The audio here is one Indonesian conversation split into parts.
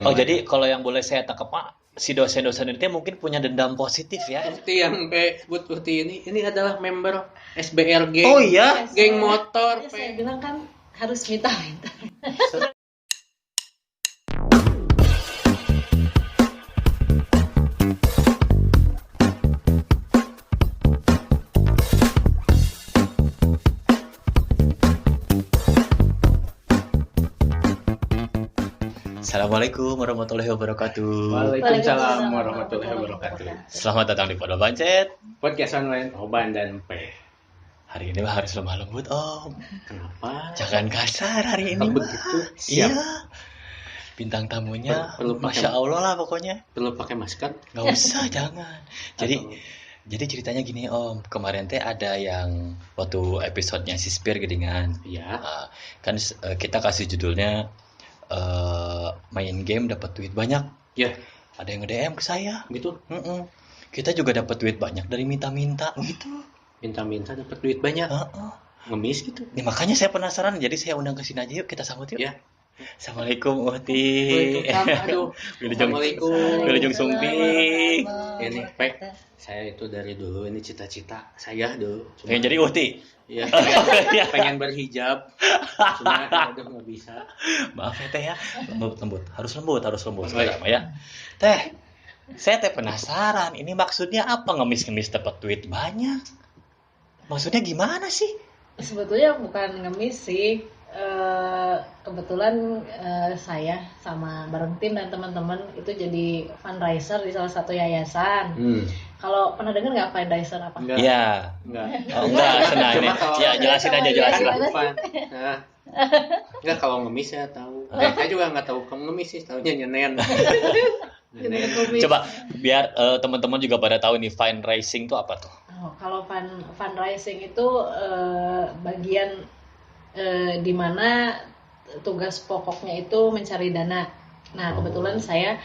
Oh, jadi kalau yang boleh saya tangkap Pak, si dosen-dosen itu mungkin punya dendam positif ya? Seperti yang sebut seperti ini adalah member SBR geng. Oh iya? Geng motor. Ya, saya bilang kan harus minta-minta. Assalamualaikum warahmatullahi wabarakatuh. Waalaikumsalam warahmatullahi wabarakatuh. Selamat datang di Podol Bancet. Podcast online Oban dan P. Hari ini mah harus lemah lembut Om. Kenapa? Jangan kasar hari ini Oh, mah. begitu? Siap. Iya. Bintang tamunya, Perlu pakai- Masya Allah lah pokoknya. Perlu pakai masker? Gak usah, jangan. Jadi ceritanya gini Om, kemarin teh ada yang waktu episodenya si Spir Gedingan. Iya. Kan kita kasih judulnya main game dapat duit banyak. Ya, Ada yang nge-DM ke saya. gitu. Mm-mm. Kita juga dapat duit banyak dari minta-minta gitu. Minta-minta dapat duit banyak. Heeh. Ngemis gitu. Nih, makanya saya penasaran, jadi saya undang ke sini aja yuk, kita sambut yuk. Ya. Assalamualaikum Uhti. Aduh. Assalamualaikum. Assalamualaikum. Wilujeng Sumping. Ini P. Saya itu dari dulu ini cita-cita saya dulu. Pengen jadi Uhti. Iya. Pengen berhijab. Cuma aduh nggak bisa. Maaf ya Teh ya. Lembut. Harus lembut Baik. sebenarnya ya. Teh, saya teh penasaran, ini maksudnya apa ngemis-ngemis dapat duit banyak? Maksudnya gimana sih? Sebetulnya bukan ngemis sih. Kebetulan saya sama bareng tim dan teman-teman itu jadi fundraiser di salah satu yayasan. Kalau pernah dengar nggak fundraiser apa? Enggak. Ya. Enggak. Oh, enggak, senang ini. Cuma kalau- Ya, jelasin aja. Nah, enggak kalau ngemis saya tahu. Saya juga nggak tahu kamu ngemis sih, tahunya nyenen. Nyenen. Coba biar teman-teman juga pada tahu nih fundraising itu apa tuh? Oh, kalau fundraising itu bagian di mana tugas pokoknya itu mencari dana. Nah, kebetulan saya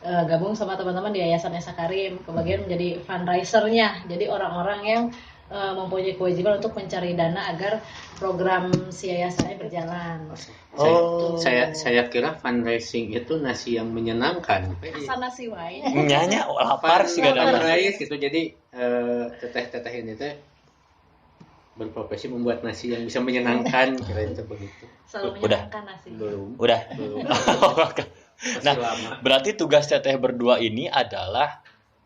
gabung sama teman-teman di Yayasan Esa Karim, kebagian menjadi fundraisernya. Jadi orang-orang yang mempunyai kewajiban untuk mencari dana agar program si yayasannya berjalan. Saya kira fundraising itu nasi yang menyenangkan. Sana si wae. Nyanya lapar sih gak ada. Fundraise gitu. Jadi teteh-teteh ini teh berprofesi membuat nasi yang bisa menyenangkan, kira itu begitu. Selalu Udah. menyenangkan nasi. Belum. Udah. Masih Nah, lama. berarti tugas teteh berdua ini adalah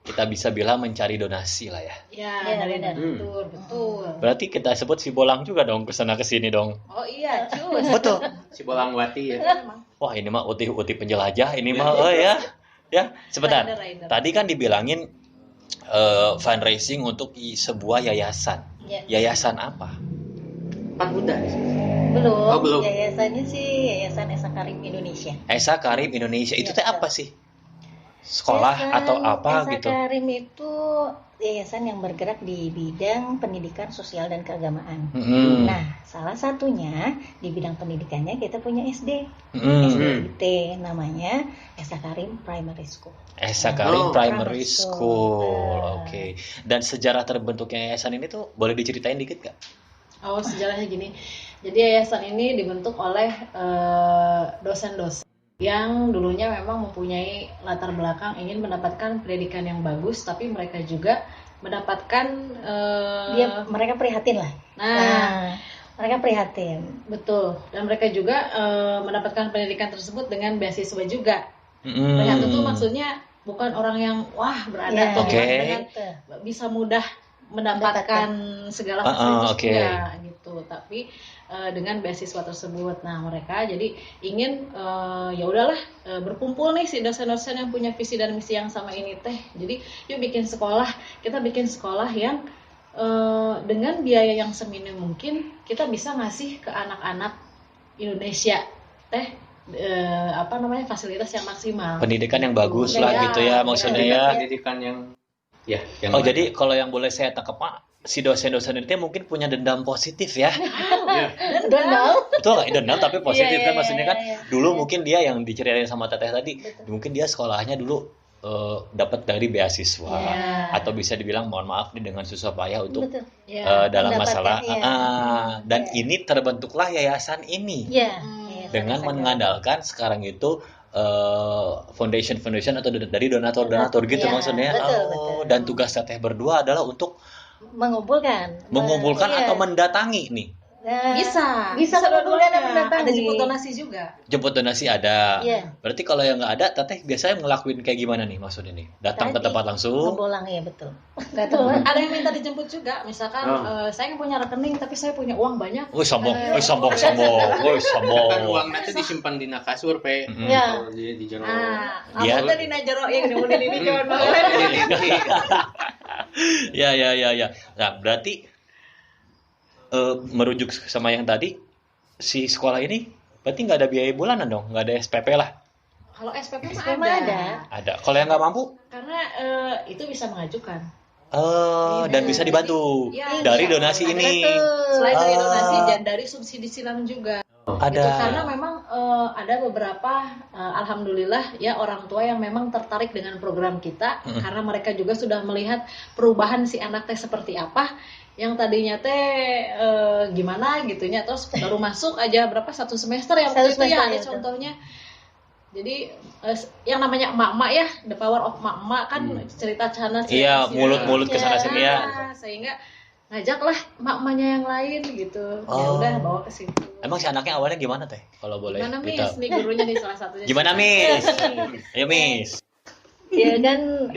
kita bisa bilang mencari donasi lah ya. Ya, Ya, dari benar. betul. Berarti kita sebut si Bolang juga dong kesana kesini dong. Oh iya, cus. Betul. Si Bolangwati ya. Wah ini mah uti-uti penjelajah ini mah. Oh ya. Ya, sebentar. Rider. Tadi kan dibilangin fundraising untuk sebuah yayasan. Ya. Yayasan apa? Pan udah. Belum. Oh, belum. Yayasannya sih Yayasan Esa Karim Indonesia. Esa Karim Indonesia. Itu teh Ya, apa sih? Sekolah Yayasan atau apa Esa gitu? Karim itu yayasan yang bergerak di bidang pendidikan sosial dan keagamaan. Mm-mm. Nah, salah satunya di bidang pendidikannya kita punya SD. Mm-mm. SDIT namanya Esa Karim Primary School. Esa Karim Oh. Primary Primary School. School. Oke. Dan sejarah terbentuknya yayasan ini tuh boleh diceritain dikit gak? Oh, sejarahnya gini. Jadi yayasan ini dibentuk oleh dosen-dosen yang dulunya memang mempunyai latar belakang ingin mendapatkan pendidikan yang bagus, tapi mereka juga mendapatkan Mereka prihatin lah. nah, Mereka prihatin. betul. Dan mereka juga mendapatkan pendidikan tersebut dengan beasiswa juga. Mm-mm. Ternyata tuh maksudnya bukan orang yang wah berada Ya, atau Oke. dengan bisa mudah mendapatkan segala fasilitas oke. juga gitu, tapi dengan beasiswa tersebut. Nah, mereka jadi ingin ya udahlah berkumpul nih si dosen-dosen yang punya visi dan misi yang sama ini teh. Jadi yuk kita bikin sekolah yang dengan biaya yang seminim mungkin kita bisa ngasih ke anak-anak Indonesia teh fasilitas yang maksimal. Pendidikan yang bagus Ya, lah gitu ya maksudnya ya. Pendidikan yang yang Oh jadi kalau yang boleh saya tangkap Pak, si dosen-dosen itu mungkin punya dendam positif ya. ya. Donald. Betul nggak? Dendam tapi positif Iya, kan maksudnya kan. iya. Dulu mungkin dia yang diceritain sama teteh tadi, mungkin dia sekolahnya dulu dapat dari beasiswa Iya. atau bisa dibilang mohon maaf nih dengan susah payah untuk Betul. Ya. dalam Mendapatkan, masalah iya. dan Iya. ini terbentuklah yayasan ini Ya. Hmm. Yayasan dengan Esa Karim. mengandalkan sekarang itu foundation atau dari donatur gitu Iya, maksudnya. betul. Dan tugas teteh berdua adalah untuk mengumpulkan mengumpulkan Iya. atau mendatangi nih. Nah, Bisa bisa dua-duanya. mengumpulkan dan mendatangi. Ada jemput donasi juga. Jemput donasi ada. Iya. Berarti kalau yang nggak ada, teteh biasanya ngelakuin kayak gimana nih maksudnya nih? Datang ke Tadi, tempat langsung. ngebolang ya betul. Ada yang minta dijemput juga. Misalkan Oh. saya yang punya rekening tapi saya punya uang banyak. Wih sombong, Eh, sombong. Wih sombong. Kan uang nanti disimpan di kasur pe. Mm-mm. Ya. Kalau di jero. Nah, Dia- aku tadi najero yang kemudian ini jangan Oh, banget. ini linki. Ya. Nah, berarti merujuk sama yang tadi, si sekolah ini berarti nggak ada biaya bulanan dong, nggak ada SPP lah. Kalau SPP mah SPP ada. ada. Ada. Kalau yang nggak mampu, Karena itu bisa mengajukan. dan bisa dibantu Iya, dari bisa. donasi Ada ini. Selain dari Ah. donasi dan dari subsidi silang juga. Ada. Gitu, karena memang ada beberapa alhamdulillah ya orang tua yang memang tertarik dengan program kita karena mereka juga sudah melihat perubahan si anak teh seperti apa yang tadinya teh gimana gitunya terus baru masuk aja berapa satu semester ya waktu Satu itu ya semester, ada ya, contohnya. Jadi yang namanya emak-emak ya the power of emak-emak kan cerita cana Iya, mulut-mulut ke sana sini ya. sehingga ngajaklah emak-emaknya yang lain gitu. Ya Oh. udah bawa ke situ. Emang si anaknya awalnya gimana teh? Kalau boleh Gimana Miss? ditahu. Nih gurunya nih salah satunya. Gimana Miss? Ayo Miss. Ya kan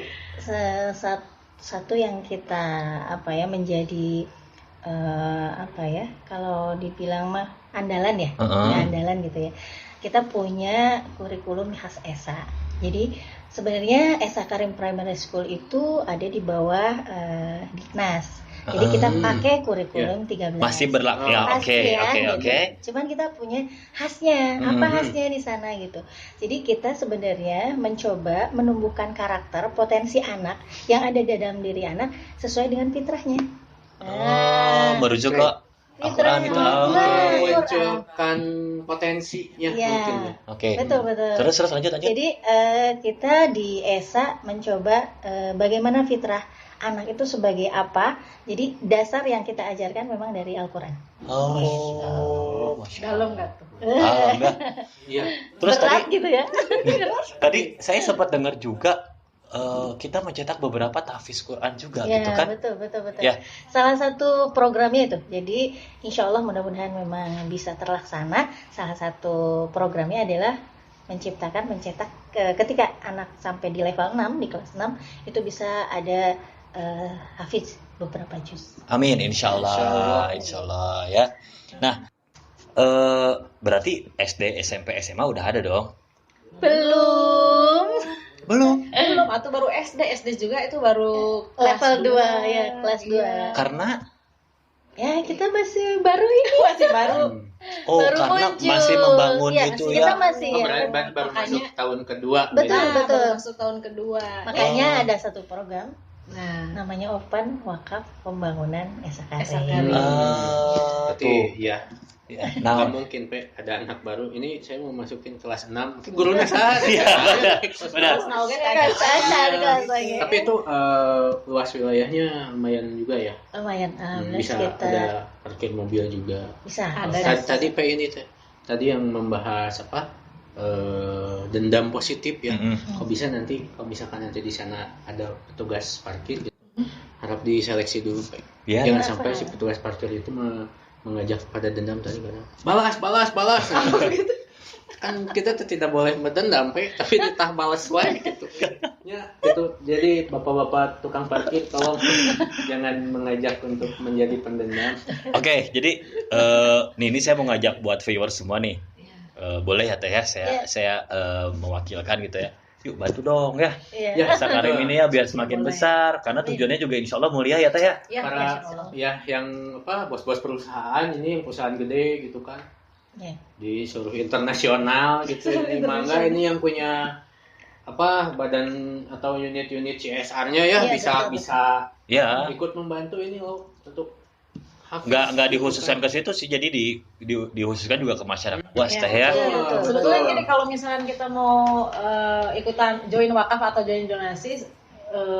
satu yang kita menjadi kalau dibilang mah andalan ya, andalan gitu ya. Kita punya kurikulum khas ESA. Jadi sebenarnya ESA Karim Primary School itu ada di bawah Diknas. Jadi kita pakai kurikulum 13. Masih berlaku ya. Pasti ya, Oke. gitu. Cuman kita punya khasnya, apa khasnya di sana gitu. Jadi kita sebenarnya mencoba menumbuhkan karakter potensi anak yang ada di dalam diri anak sesuai dengan fitrahnya. Merujuk ke Al-Quran itu. Memunculkan potensinya Iya. mungkin ya. Oke. Betul. Terus lanjut. Jadi kita di ESA mencoba bagaimana fitrah anak itu sebagai apa. Jadi dasar yang kita ajarkan memang dari Al-Quran. Oh, Masya Dalam nggak tuh? enggak. Iya. Terus Berat gitu ya. tadi saya sempat dengar juga kita mencetak beberapa tahfiz Quran juga Ya, gitu kan? betul. Ya. Salah satu programnya itu. Jadi insya Allah mudah-mudahan memang bisa terlaksana. Salah satu programnya adalah mencetak ketika anak sampai di level 6, di kelas 6 itu bisa ada hafiz beberapa juz. Amin, insya Allah ya. Nah, berarti SD, SMP, SMA udah ada dong? Belum. Belum. Belum, atau baru SD juga itu baru Level 2 2 ya, kelas 2. Karena Ya, kita masih baru ini, masih baru. Baru karena muncul. masih membangun Ya, gitu kita ya. masih Oh, ya. baru Makanya- masuk tahun kedua. Betul. Nah, baru masuk tahun kedua. Makanya ada satu program Nah, namanya Open Wakaf Pembangunan ESA ESA Karim. Karim. Berarti Tuh. ya. Nah, Nggak mungkin Pe, ada anak baru. Ini saya mau masukin kelas 6. Mungkin gurunya salah. Iya, benar. terus naugen Dasar kelas lagi. Tapi itu luas wilayahnya lumayan juga ya. Lumayan, Bisa sekitar ada parkir mobil juga. bisa. Ada. bisa. Tadi Pe ini teh. Tadi yang membahas apa? Dendam positif ya. Kok bisa nanti kalau misalkan nanti di sana ada petugas parkir gitu. Harap diseleksi dulu Pe. Ya. Jangan Kenapa? sampai si petugas parkir itu mengajak pada dendam tadi kan. Balas. Kan kita tuh tidak boleh berdendam Pe, tapi ditah balas wae gitu. Ya, gitu. Jadi bapak-bapak tukang parkir tolong jangan mengajak untuk menjadi pendendam. Oke, jadi ini saya mau ngajak buat viewers semua nih. Boleh ya Teh ya, saya mewakilkan gitu ya. Yuk bantu dong ya. Iya. Ya, ESA Karim ini ya biar semakin Boleh. besar karena tujuannya juga insya Allah mulia ya Teh ya. Ya, Para Masya Allah. ya yang apa bos-bos perusahaan ini perusahaan gede gitu kan. Iya. Di seluruh internasional gitu. Ini mangga ini yang punya apa badan atau unit-unit CSR-nya ya Iya, bisa betul, bisa Ya, ikut membantu ini loh untuk hafiz. nggak dikhususkan ke situ sih, jadi dikhususkan juga ke masyarakat luas Teh ya. Iya, betul. Sebetulnya gini, kalau misalnya kita mau ikutan join wakaf atau join donasi,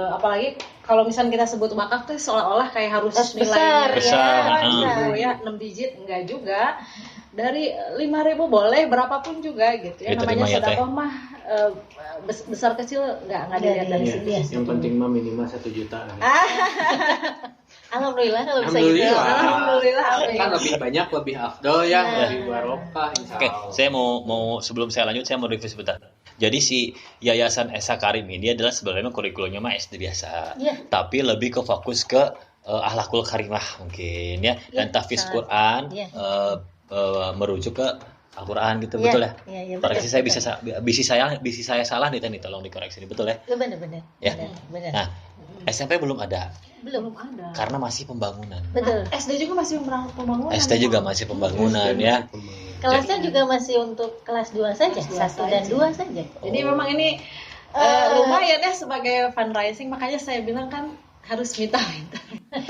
apalagi kalau misalnya kita sebut wakaf tuh seolah-olah kayak harus Besar, nilainya besar, gitu ya 6 digit, enggak juga. Dari 5.000 boleh berapapun juga gitu ya. Itu Namanya terima ya, Teh. sedekah mah besar kecil nggak dilihat dari Iya, situ. yang penting mah minimal 1 juta. Alhamdulillah kalau bisa gitu. Alhamdulillah. Kan lebih banyak, lebih afdol ya, Nah. lebih barokah insya Oke, Allah. saya mau sebelum saya lanjut saya mau review sebentar. Jadi si Yayasan Esa Karim ini adalah sebenarnya kurikulumnya mah SD biasa, Iya. tapi lebih ke fokus ke akhlakul karimah mungkin ya, dan Iya, tahfiz sangat. Quran, Iya. merujuk ke Al-Quran gitu, Iya, betul ya? iya, iya, Koreksi betul, saya betul. bisa saya salah nih Tani, tolong dikoreksi nih, betul ya? Itu benar-benar. Ya. Benar. Nah, SMP belum ada Belum ada. karena masih pembangunan. Betul. SD juga masih pembangunan. SD juga masih pembangunan ya. Kelasnya juga masih untuk kelas 2 saja, Kelas 1 2 dan saja. 2 saja. Jadi memang ini lumayan ya sebagai fundraising, makanya saya bilang kan harus minta-minta.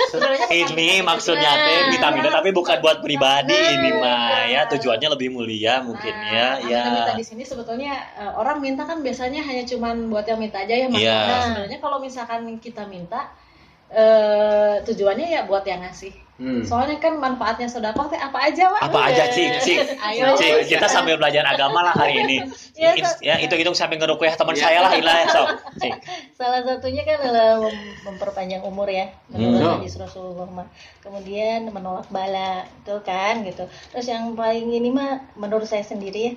Sebenarnya bukan Ini minta-minta. maksudnya teh vitamin tapi bukan buat pribadi Nah. ini mah ya, tujuannya lebih mulia mungkin ya. Nah, Ya. minta di sini sebetulnya orang minta kan biasanya hanya cuman buat yang minta aja ya Mas. Iya. Nah, sebenarnya kalau misalkan kita minta tujuannya ya buat yang ngasih. Soalnya kan manfaatnya sedekah teh apa aja Mas? Apa aja cik Ayo. kita sambil belajar agama lah hari ini. Ya, Ya hitung-hitung sambil ngerukyah teman saya lah ilah sok. Cik. Salah satunya kan adalah memperpanjang umur ya, menurut Hmm. hadis Rasulullah. Kemudian menolak bala, itu kan gitu. Terus yang paling ini mah menurut saya sendiri ya,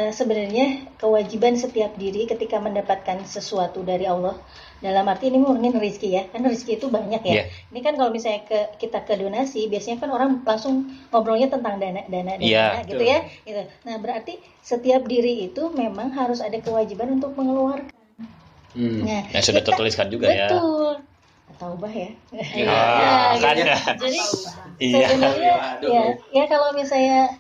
sebenarnya kewajiban setiap diri ketika mendapatkan sesuatu dari Allah. Dalam arti ini murni rezeki ya, kan rezeki itu banyak ya. Iya. Ini kan kalau misalnya kita ke donasi, biasanya kan orang langsung ngobrolnya tentang dana Iya, gitu ya. Gitu. Nah berarti setiap diri itu memang harus ada kewajiban untuk mengeluarkan. Nah, Yang sudah kita- tertuliskan juga ya. betul. Taubah ya. Ah, Nah, kan gitu. ya. Jadi Iya. sebenarnya Aduh. ya kalau misalnya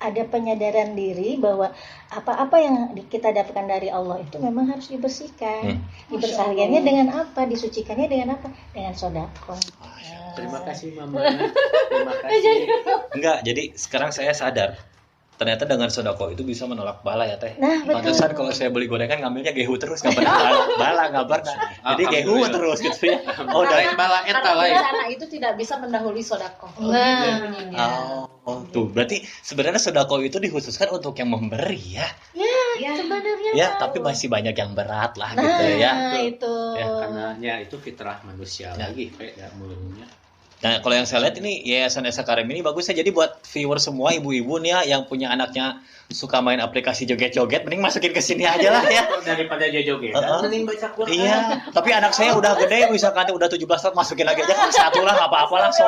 ada penyadaran diri bahwa apa-apa yang kita dapatkan dari Allah itu memang harus dibersihkan. Dibersihkannya dengan apa? Disucikannya dengan apa? Dengan sedekah. Terima kasih Mama. Terima kasih. Enggak, jadi sekarang saya sadar ternyata dengan sodako itu bisa menolak bala ya teh. Nah, betul. Pantesan kalau saya beli gorengan ngambilnya gehu terus nggak pernah bala nggak pernah. Jadi gehu terus gitu ya. Oh dari Lain bala eta Karena lain. bencana itu tidak bisa mendahului sedekah. Nah. Bunyinya. Oh, tuh berarti sebenarnya sodako itu dikhususkan untuk yang memberi ya. Ya. Sebenarnya Ya, tahu. tapi masih banyak yang berat lah Nah, gitu ya. itu. Ya, Karena ya itu fitrah manusia lagi kayak gak mulutnya. Nah, kalau yang saya lihat ini Yayasan Esa Karim ini bagus ya. Jadi buat viewer semua ibu-ibu nih ya yang punya anaknya suka main aplikasi joget-joget, mending masukin ke sini aja lah ya. Daripada joget. Mending baca Quran. Iya, tapi anak saya udah gede, misalkan udah 17 tahun, masukin lagi aja kan satu lah, nggak apa-apa lah so.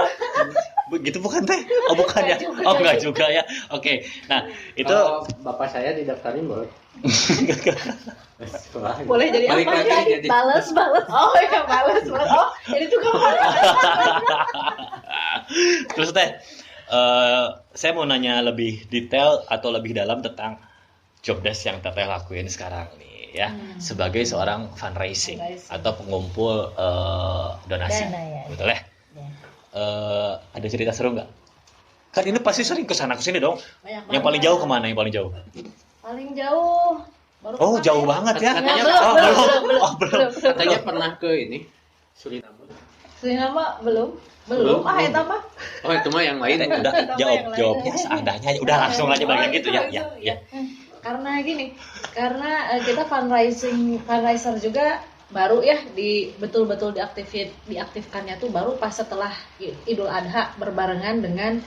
Begitu bukan teh? Oh bukan ya? Oh enggak juga ya. Oke, nah itu Kalau bapak saya didaftarin boleh. Boleh jadi Balik apa? lagi jadi. Balas. Oh iya balas. Oh jadi tukang balas. terus teh, saya mau nanya lebih detail atau lebih dalam tentang job desk yang teteh lakuin sekarang nih ya, sebagai seorang fundraising atau pengumpul donasi, Dana, ya. betul ya? Ya. Ada cerita seru nggak? Kan ini pasti sering kesana kesini dong. Banyak Yang paling jauh kemana? Yang paling jauh? Paling jauh. Baru Oh kemarin. jauh banget ya? Katanya- Oh belum. Oh belum. Katanya pernah ke ini Suriname. Suriname belum. Belum. Ah eta mah. Oh itu mah yang lain. Udah jawabnya seadanya. Udah langsung aja bagian gitu ya. Itu, Ya. Karena gini, karena kita fundraiser juga baru ya betul-betul diaktifkannya tuh baru pas setelah Idul Adha berbarengan dengan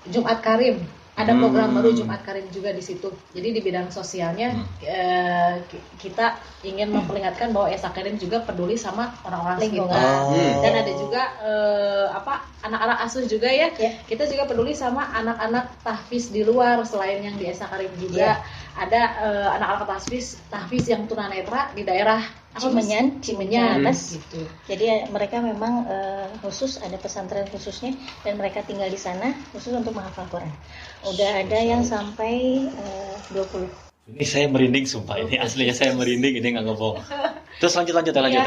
Jumat Karim. Ada program baru Jumat Karim juga di situ. Jadi di bidang sosialnya kita ingin memperlihatkan bahwa Esa Karim juga peduli sama orang-orang Lingkungan. sekitar. Dan ada juga anak-anak asuh juga ya. Ya. Kita juga peduli sama anak-anak tahfiz di luar selain yang di Esa Karim juga. Ada anak-anak tahfiz yang tunanetra di daerah Cimenyan, Cimenyan gitu. Jadi mereka memang khusus ada pesantren khususnya dan mereka tinggal di sana khusus untuk menghafal Quran. Udah ada yang sampai 20. Ini saya merinding sumpah ini aslinya saya merinding ini nggak ngebohong. Terus lanjut Ya. ya.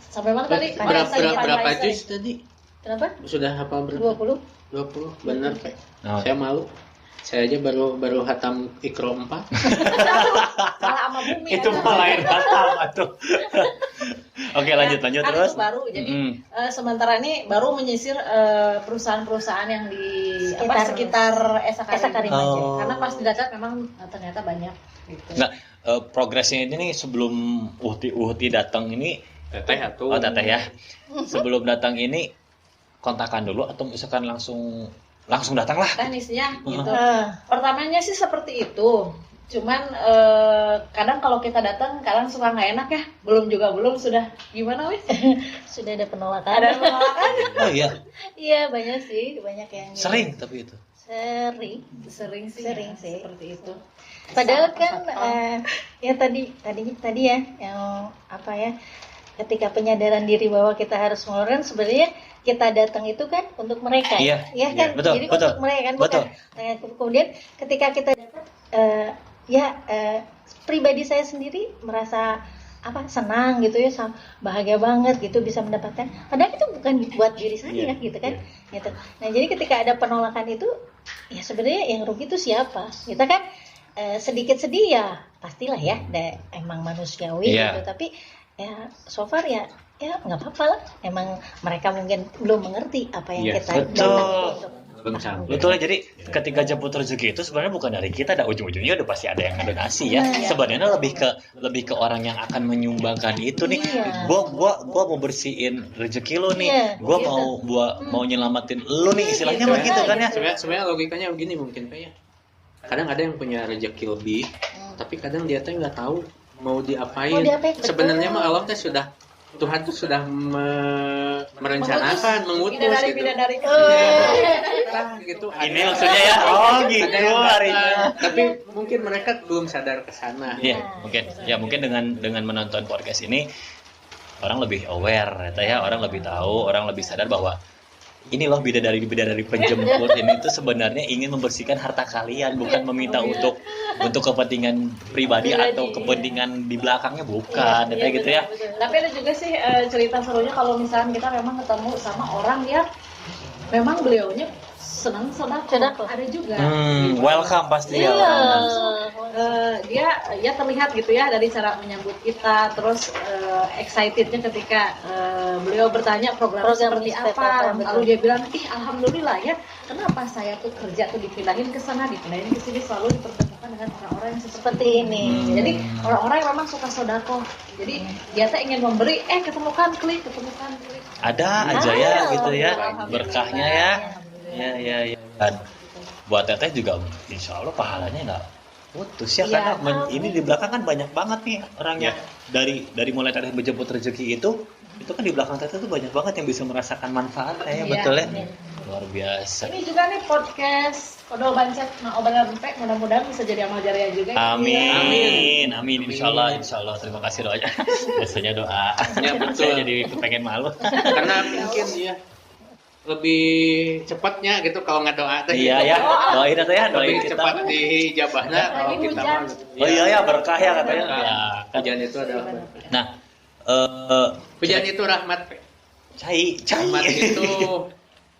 Sampai mana tadi? Berapa juz tadi? Kenapa? Sudah hafal berapa? 20. 20. Benar Pak. Oh. Saya malu. Saya aja baru hatam Iqra 4. Salah sama bumi. Itu mah lain batal atuh. Oke, lanjut Kan terus. itu baru. Jadi sementara ini baru menyisir perusahaan-perusahaan yang di sekitar Esa Karim aja. Oh. Karena pas didacat memang ternyata banyak gitu. Nah, progresnya ini nih sebelum Uhti datang ini, Teteh atuh. oh teteh ya. Sebelum datang ini kontakan dulu atau misalkan langsung datang lah. Teknisnya gitu. Pertamanya sih seperti itu. Cuman kadang kalau kita datang kadang suka nggak enak ya. Belum sudah gimana wis? Sudah ada penolakan. Ada penolakan? Oh iya, Iya, banyak sih, banyak yang sering tapi itu. Sering Sering sih. seperti itu. Padahal kan ya tadi ya yang apa ya, ketika penyadaran diri bahwa kita harus mengeluarkan, sebenarnya kita datang itu kan untuk mereka. Iya, Ya kan, betul, jadi betul, untuk mereka kan betul. bukan. Kemudian ketika kita datang pribadi saya sendiri merasa senang gitu ya, bahagia banget gitu bisa mendapatkan, padahal itu bukan buat diri saya gitu kan. Gitu. Nah, jadi ketika ada penolakan itu ya sebenarnya yang rugi itu siapa? Kita kan sedikit sedih ya pastilah ya, emang manusiawi gitu, tapi ya so far ya nggak apa-apa lah, emang mereka mungkin belum mengerti apa yang kita datang untuk. Betul, jadi ketika jemput rezeki itu sebenarnya bukan dari kita, ada ujung-ujungnya udah pasti ada yang ngedonasi ya. Sebenarnya lebih ke orang yang akan menyumbangkan itu nih. Gua mau bersihin rezeki lo nih. Gua mau nyelamatin lo nih, istilahnya mah gitu kan ya. Sebenarnya logikanya begini mungkin kayak. Kadang ada yang punya rezeki lebih, tapi kadang dia tuh nggak tahu mau diapain. Sebenarnya mah Allah tuh Tuhan tuh sudah merencanakan, mengutus gitu. Gitu. Ini maksudnya ya. Oh gitu harinya. Tapi mungkin mereka belum sadar ke sana. Iya, mungkin dengan menonton podcast ini orang lebih aware ya, orang lebih tahu, orang lebih sadar bahwa ini loh bidadari penjemput ini tuh sebenarnya ingin membersihkan harta kalian, bukan meminta untuk kepentingan pribadi atau kepentingan di belakangnya, bukan, kayak gitu ya. Tapi ada juga sih cerita serunya kalau misalnya kita memang ketemu sama orang yang memang beliaunya senang sedekah. Ada juga. Gitu. Welcome pasti ya. Dia terlihat gitu ya dari cara menyambut kita, terus excitednya ketika beliau bertanya program seperti apa, lalu dia bilang, alhamdulillah ya, kenapa saya tuh kerja tuh dipindahin ke sana, dipindahin ke sini, selalu dipertemukan dengan orang-orang yang seperti ini. Jadi orang-orang yang memang suka sedekah. Jadi dia tuh ingin memberi, ketemukan klik. Ada aja ya gitu ya, berkahnya ya. Ya. Dan buat teteh juga insya Allah pahalanya nggak putus ya, karena ini di belakang kan banyak banget nih orangnya. Dari mulai teteh menjemput rezeki itu kan di belakang teteh tuh banyak banget yang bisa merasakan manfaatnya ya, betul ya. Luar biasa. Ini juga nih podcast Kodol Bancet obrolan empek, mudah-mudahan bisa jadi amal jariah juga. Amin. Insya Allah. Terima kasih doanya. Biasanya doa. Ya betul. Saya jadi pengen malu. Karena mungkin lebih cepatnya gitu kalau nggak doa teh. Iya ya, doain atau ya, doain lebih kita. cepat dijabahnya kalau kita mah. Oh iya berkah ya katanya. Ya. Hujan itu adalah. Nah, hujan itu rahmat. Cai. Rahmat itu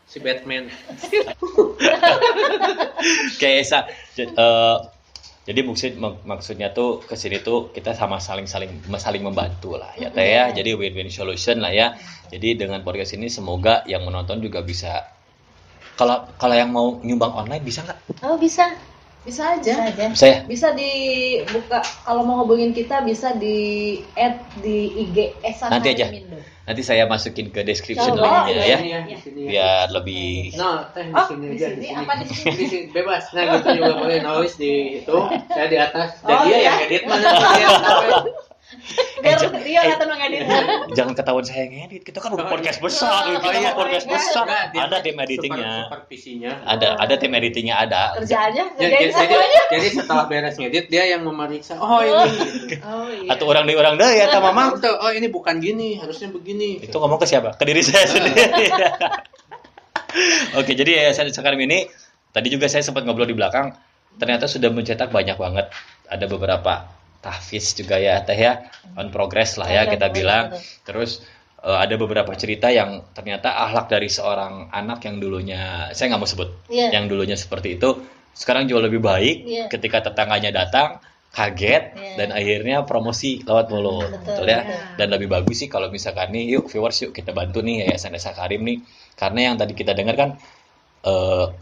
si Batman. Kayak jadi maksudnya tuh kesini tuh kita sama saling membantu lah ya teh ya. Jadi win-win solution lah ya. Jadi dengan podcast ini semoga yang menonton juga bisa, kalau yang mau nyumbang online bisa nggak? Oh bisa aja. Bisa ya? Bisa dibuka, kalau mau hubungin kita bisa di add di IG Esa Nanti aja. Mindo. Nanti saya masukin ke description linknya ya. Biar lebih. Di sini aja. Di sini apa di sini? Di sini bebas. Nah gitu juga boleh nulis di itu. Saya di atas. Dan dia yang edit mana dia. Biar dia kata ngedit. Jangan ketahuan saya ngedit. Kita kan podcast besar. Podcast besar. Ada tim editingnya. Supervisinya. Ada tim editingnya ada. Kerjaannya kerjain semuanya. Jadi setelah beres ngedit dia yang memeriksa. Oh ini. Iya. Atau orang deh ya sama Mama. Oh ini bukan gini, harusnya begini. Itu ngomong ke siapa? Ke diri saya sendiri. Oke, jadi Yayasan Esa Karim ini tadi juga saya sempat ngobrol di belakang, ternyata sudah mencetak banyak banget. Ada beberapa tahfiz juga ya teh ya, on progress lah ya kita bilang. Terus ada beberapa cerita yang ternyata akhlak dari seorang anak yang dulunya saya nggak mau sebut, yang dulunya seperti itu Sekarang jauh lebih baik. Iya. Ketika tetangganya datang, kaget dan akhirnya promosi lewat mulut. Betul ya. Dan lebih bagus sih kalau misalkan nih, yuk viewers, yuk kita bantu nih Yayasan Esa Karim nih. Karena yang tadi kita dengar kan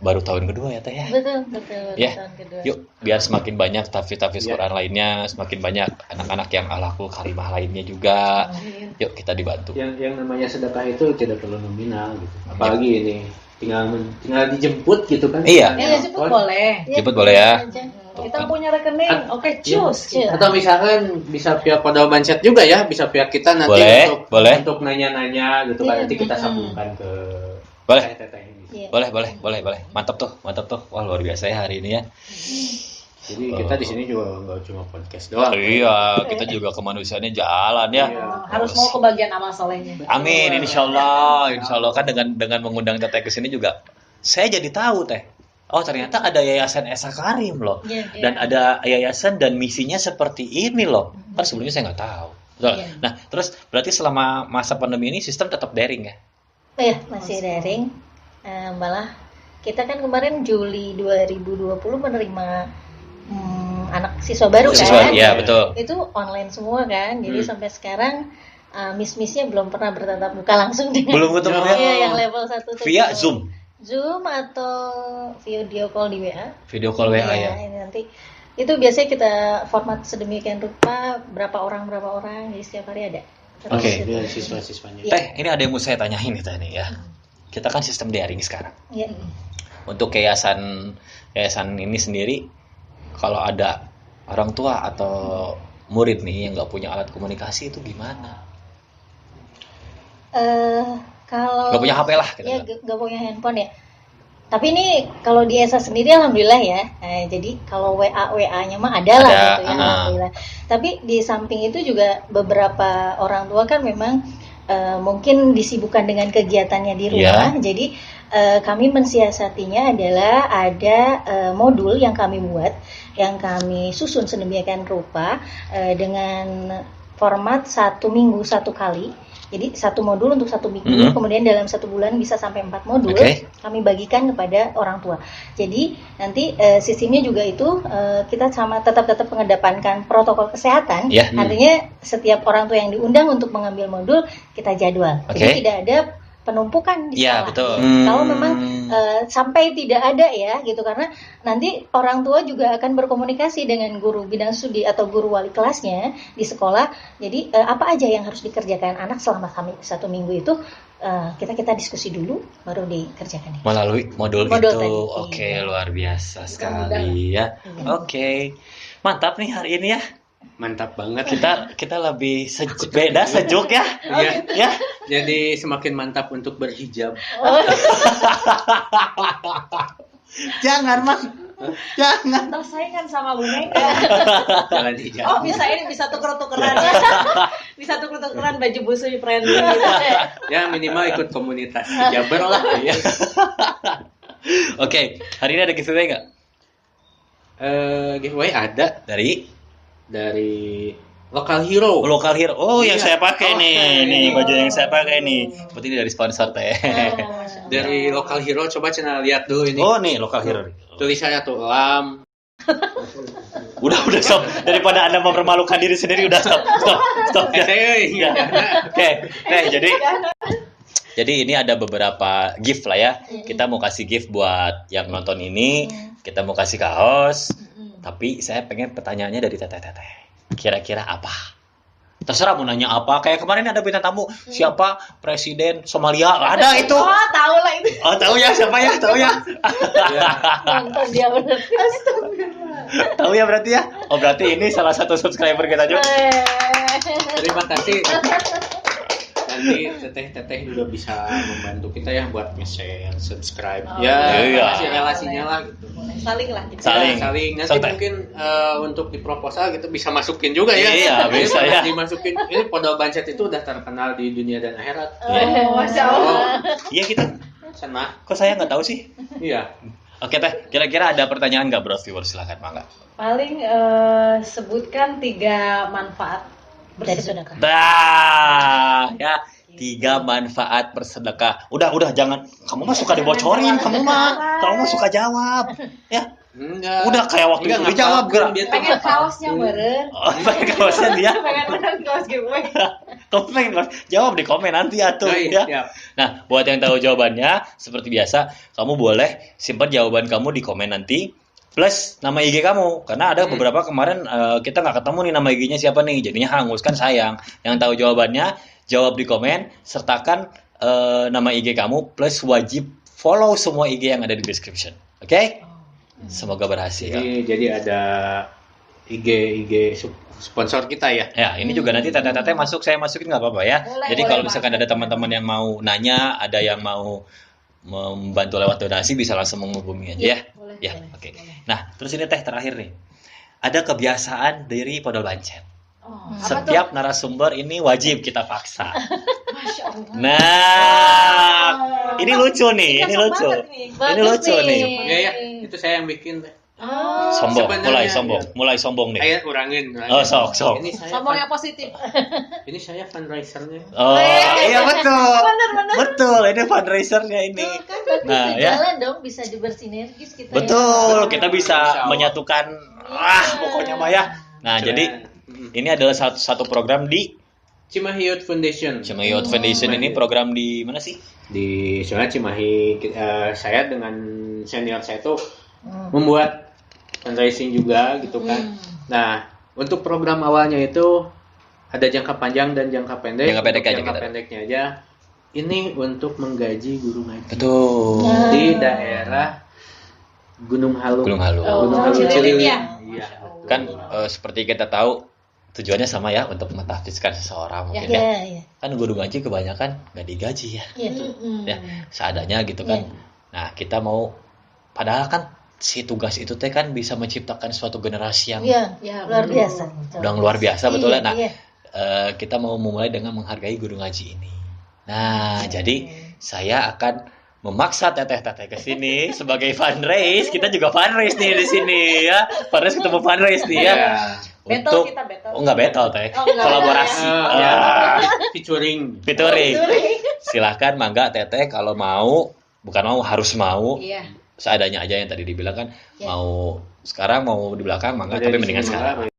baru tahun kedua ya Teh ya. Betul Ya, tahun kedua. yuk biar semakin banyak tahfiz Quran lainnya, semakin banyak anak-anak yang alaqul karimah lainnya juga. Yuk kita dibantu. Yang namanya sedekah itu tidak perlu nominal gitu. Apalagi ini tinggal dijemput gitu kan. Iya. Ya, jemput boleh. Jemput boleh ya. Kita punya rekening, oke, cus. Atau misalkan bisa via kode bancet juga ya, bisa via kita nanti Boleh. untuk nanya-nanya gitu kan, nanti kita sambungkan ke Boleh. teteh ini. Iya. Boleh. Mantap tuh. Wah, luar biasa ya hari ini ya. Jadi kita di sini juga nggak cuma podcast doang. Iya, kita juga kemanusiaannya jalan ya. Harus mau ke bagian amal solehnya. Amin, insya Allah kan dengan mengundang Teteh ke sini juga, saya jadi tahu Teh. Oh ternyata ada Yayasan Esa Karim loh, dan ada yayasan dan misinya seperti ini loh. Kan sebelumnya saya nggak tahu. Nah, terus berarti selama masa pandemi ini sistem tetap daring ya? Iya, masih daring. Malah kita kan kemarin Juli 2020 menerima anak siswa baru kan? Iya betul. Itu online semua kan, jadi sampai sekarang miss-missnya belum pernah bertatap muka langsung dengan Belum ketemu ya? Iya, yang level 1 tuh Via Zoom atau video call di WA. Video call WA ya. Ini nanti itu biasanya kita format sedemikian rupa berapa orang, jadi setiap hari ada. Oke. Dia siswa-siswanya. Teh, ini ada yang mau saya tanyain nih Teh nih ya. Kita kan sistem daring sekarang. Iya. Untuk yayasan ini sendiri, kalau ada orang tua atau murid nih yang nggak punya alat komunikasi itu gimana? Kalau Nggak punya HP lah gitu. Ya, nggak punya handphone ya. Tapi ini kalau di ESA sendiri alhamdulillah ya. Jadi kalau WA-nya mah ada lah gitu ya, alhamdulillah. Tapi di samping itu juga beberapa orang tua kan memang mungkin disibukkan dengan kegiatannya di rumah. Jadi kami mensiasatinya adalah ada modul yang kami buat, yang kami susun sedemikian rupa dengan format 1 minggu 1 kali. Jadi 1 modul untuk 1 minggu, kemudian dalam 1 bulan bisa sampai 4 modul, kami bagikan kepada orang tua. Jadi nanti sistemnya juga itu kita tetap mengedepankan protokol kesehatan. Artinya setiap orang tua yang diundang untuk mengambil modul kita jadwal. Jadi tidak ada penumpukan di sekolah. Iya, betul. Kalau memang sampai tidak ada ya gitu, karena nanti orang tua juga akan berkomunikasi dengan guru bidang studi atau guru wali kelasnya di sekolah. Jadi apa aja yang harus dikerjakan anak selama 1 minggu itu kita diskusi dulu baru dikerjakan. Melalui modul itu. Tadi. Oke, luar biasa sekali ya. Oke. Mantap nih hari ini ya. Mantap banget. Kita lebih beda sejuk ya. Ya. Jadi semakin mantap untuk berhijab. Jangan, Mas. Jangan. Tersaingan sama boneka. Jalan hijab. Oh, bisa tuker-tukeran ya. Bisa tuker-tukeran baju busuk friendly gitu. Ya minimal ikut komunitas hijaber lah. Oke, hari ini ada giveaway nggak? Giveaway ada dari Local Hero. Oh, yang saya pakai nih baju yang saya pakai nih. Seperti ini dari sponsor Teh. Dari Local Hero, coba channel lihat dulu ini. Oh, nih Local Hero. Tulisannya tuh lam. Udah stop. Daripada Anda mempermalukan diri sendiri, udah stop. Oke, jadi ini ada beberapa gift lah ya. Kita mau kasih gift buat yang nonton ini. Kita mau kasih kaos. Tapi saya pengen pertanyaannya dari Teteh. Kira-kira apa? Terserah mau nanya apa. Kayak kemarin ada bintang tamu. Siapa? Presiden Somalia. Ada itu. Oh, tahu lah itu. Oh, tahu ya siapa ya? Tahu ya. Nonton dia bener. Tahu ya berarti ya? Oh, berarti ini salah satu subscriber kita juga. Terima kasih. Nanti teteh juga bisa membantu kita ya buat nge-share, subscribe. Kasih relasinya lah gitu. Saling lah. Saling. Nanti mungkin untuk di proposal gitu bisa masukin juga ya. Iya, bisa ya. Dimasukin. Ini Pondok Bancet itu udah terkenal di dunia dan akhirat. Masya Allah. Iya kita. Sana. Kok saya nggak tahu sih? Iya. Oke Teh, kira-kira ada pertanyaan nggak bro? Viewers silakan mangga. Paling sebutkan 3 manfaat Dari sedekah. Ya, 3 manfaat bersedekah. Udah jangan. Kamu mah suka dibocorin, kamu mah suka jawab. Ya, Enggak. Udah kayak waktu itu dijawab gerak. Pengen kaosnya meren. Oh, pengen kaosnya dia. Pengen meren kaos giveaway. Kamu pengen kaos? Jawab di komen nanti atuh Oh, iya, ya. siap. Nah, buat yang tahu jawabannya, seperti biasa, kamu boleh simpan jawaban kamu di komen nanti. Plus nama IG kamu, karena ada beberapa kemarin kita nggak ketemu nih nama IG-nya siapa nih, jadinya hangus kan sayang. Yang tahu jawabannya jawab di komen, sertakan nama IG kamu, plus wajib follow semua IG yang ada di description, oke? Semoga berhasil. Jadi ada IG sponsor kita ya. Ya, ini juga nanti tete-tete masuk, saya masukin nggak apa-apa ya. Boleh, Jadi boleh, kalau misalkan ada teman-teman yang mau nanya, ada yang mau membantu lewat donasi, bisa langsung menghubungi aja ya. Boleh, Ya, boleh, oke. boleh. Nah, terus ini teh terakhir nih. Ada kebiasaan dari Podol Bancet. Oh, apa tuh? Setiap narasumber ini wajib kita paksa. Masya Allah. Nah, ini lucu nih, ini Cocok lucu. banget nih. Ini Bagus lucu nih. Ya, itu saya yang bikin. Oh, Sombong, Sebenarnya, mulai sombong nih. Ayo kurangin. Oh, sok. Ini saya sombong yang positif. ini saya fundraisernya. Oh, iya betul. Bener. Betul, ini fundraisernya ini. Kan berarti Nah, ya. sejalan dong, bisa bersinergis kita. Betul, kita bisa Insya Allah. menyatukan pokoknya Mah ya. Nah, jadi ini adalah satu program di Cimahi Youth Foundation. Cimahi Youth Foundation. Ini program di mana sih? Di soalnya Cimahi saya dengan senior saya tuh membuat fundraising juga gitu kan. Nah, untuk program awalnya itu ada jangka panjang dan jangka pendek. Jangka pendek Untuk aja jangka kita. pendeknya aja. Ini untuk menggaji guru ngaji Betul. di daerah Gunung Halu. Gunung Halu. Gunung Oh, Halu Cililin Cililin. ya? Iya. Kan seperti kita tahu tujuannya sama ya, untuk mentahfizkan seseorang mungkin ya. Iya. Kan guru ngaji kebanyakan nggak digaji ya. Iya tuh. Ya, seadanya gitu kan. Nah, kita mau, padahal kan si tugas itu teh kan bisa menciptakan suatu generasi yang Iya, Ya, luar betul. biasa. udah luar biasa betul ya. Iya, Nah, iya. kita mau memulai dengan menghargai guru ngaji ini. Nah, jadi saya akan memaksa teteh-teteh ke sini sebagai fundraise. Kita juga fundraise nih di sini ya. Fundraise ketemu fundraise nih ya. Iya. Battle kita battle. Oh, enggak battle teh. Oh, enggak Kolaborasi. Ya, Ah, featuring. featuring. Silahkan mangga teteh kalau mau, bukan mau, harus mau. Iya. Seadanya aja yang tadi dibilang kan, Ya. mau sekarang mau di belakang mangga, Ada tapi di mendingan sini, sekarang. Mangga.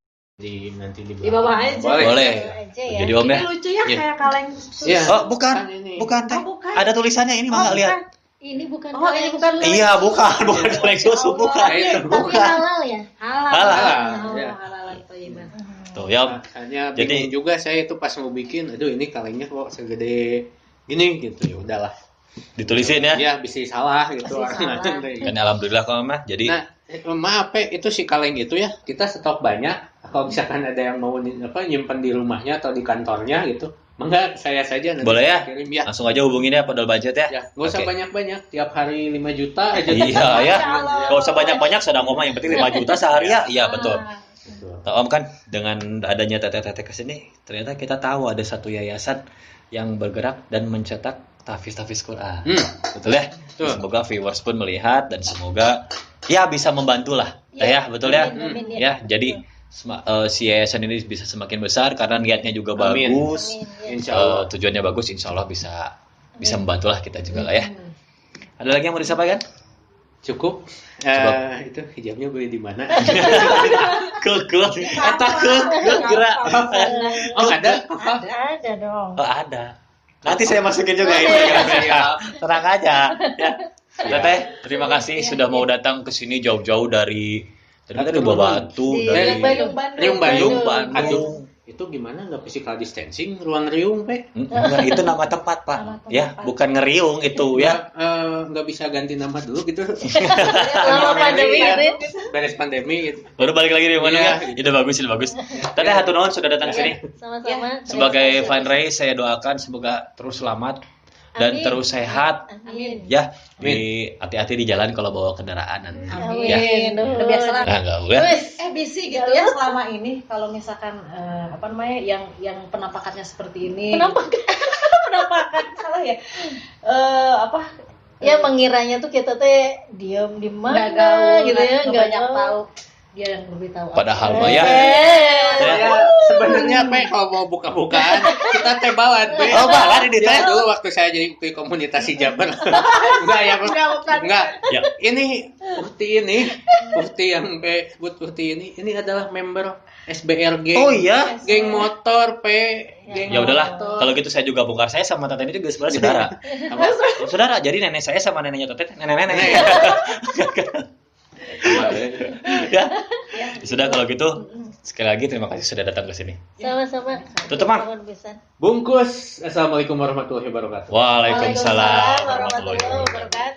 Nanti di Di bawah aja. Boleh. Aja ya. Jadi om Ini ya. lucu ya, Iya. kayak kaleng susu. Iya. Oh, bukan. Kan ini. Bukan teh. Oh, bukan. Ada tulisannya ini mangga lihat. Ini bukan Oh, ini bukan kaleng. Iya, bukan kaleng susu, bukan. Itu Tapi Bukan. halal ya. Halal. Halal. Oh, Iya. halalan thayyibah. Tuh ya. Makanya Jadi- bingung juga saya itu pas mau bikin, aduh ini kalengnya kok segede gini gitu, ya udahlah. Ditulisin ya. Ya bisa salah gitu. Pasti salah. Dan alhamdulillah kalau mah jadi Nah, maaf itu si kaleng itu ya, kita stok banyak. Kalau misalkan ada yang mau nyimpen di rumahnya atau di kantornya gitu, mangga saya saja nanti boleh ya. kirim ya. Langsung aja hubungin ya Podol Budget ya. Ya, nggak usah Oke. banyak-banyak, tiap hari 5 juta aja. Iya ya. Allah. Gak usah banyak-banyak, sedang ngomong yang penting 5 juta sehari ya. Iya, betul. Gitu. Tahu Om kan dengan adanya teteh-teteh ke sini, ternyata kita tahu ada satu yayasan yang bergerak dan mencetak tahfiz Quran. Betul ya? Betul. Semoga viewers pun melihat dan semoga ya bisa membantu lah. Ya, betul ya? Amin, amin, Ya, jadi si yayasan ini bisa semakin besar karena niatnya juga Amin. bagus. Amin, ya. Insya Allah. Tujuannya bagus, insya Allah bisa membantu lah kita juga lah ya. Ada lagi yang mau disampaikan? Cukup. Itu hijabnya beli di mana? Kekeh, eta kekeh gerak. Oh, ada? Ada dong. Oh, ada. Nanti saya masukin juga Instagramnya. Tenang aja. Ya. Teteh, terima kasih sudah mau datang ke sini jauh-jauh dari Batu, Di dari Riung Bandung. Bandung. Aduh, itu gimana nggak physical distancing ruang riung, Pe? Enggak, itu nama tempat, Pak. Nama tempat. Ya, bukan ngeriung itu ya. Nggak bisa ganti nama dulu gitu. Selama pandemi Ya, gitu. beres pandemi gitu. Baru balik lagi di mana Iya. ya? Itu bagus, itu bagus. Teteh hatur nuhun sudah datang ke sini. Sama-sama. Sebagai fundraise saya doakan semoga terus selamat dan Amin. terus sehat. Amin. Ya, hati-hati di jalan kalau bawa kendaraan nanti. Amin. Ya. Udah biasa lah. Nah, enggak boleh. Bisi gitu ya selama ini kalau misalkan apa namanya yang penampakannya seperti ini. Penampakan salah ya. Ya mengiranya tuh kita teh diam di mana Nggak gaul, gitu ya, nggak banyak gaul. tahu. dia yang beritahu. Padahal mah ya. Ya, sebenarnya Pe kalau mau buka-bukaan kita teh balat Pe. Oh, balat di teh. Dulu waktu saya jadi komunitas hijaber. Enggak ya, enggak. Ya. Ini Uhti yang Pe sebut Uhti ini adalah member SBRG. Oh iya. Geng motor Pe. Geng Ya udahlah, motor. kalau gitu saya juga bongkar. Saya sama Tete ini juga sebenarnya saudara. Saudara, jadi nenek saya sama neneknya Tete, nenek-nenek. Ya. Sudah kalau gitu, sekali lagi terima kasih sudah datang ke sini. Sama-sama. Tutup, Mang. Bungkus. Assalamualaikum warahmatullahi wabarakatuh. Waalaikumsalam warahmatullahi warahmatullahi wabarakatuh. wabarakatuh.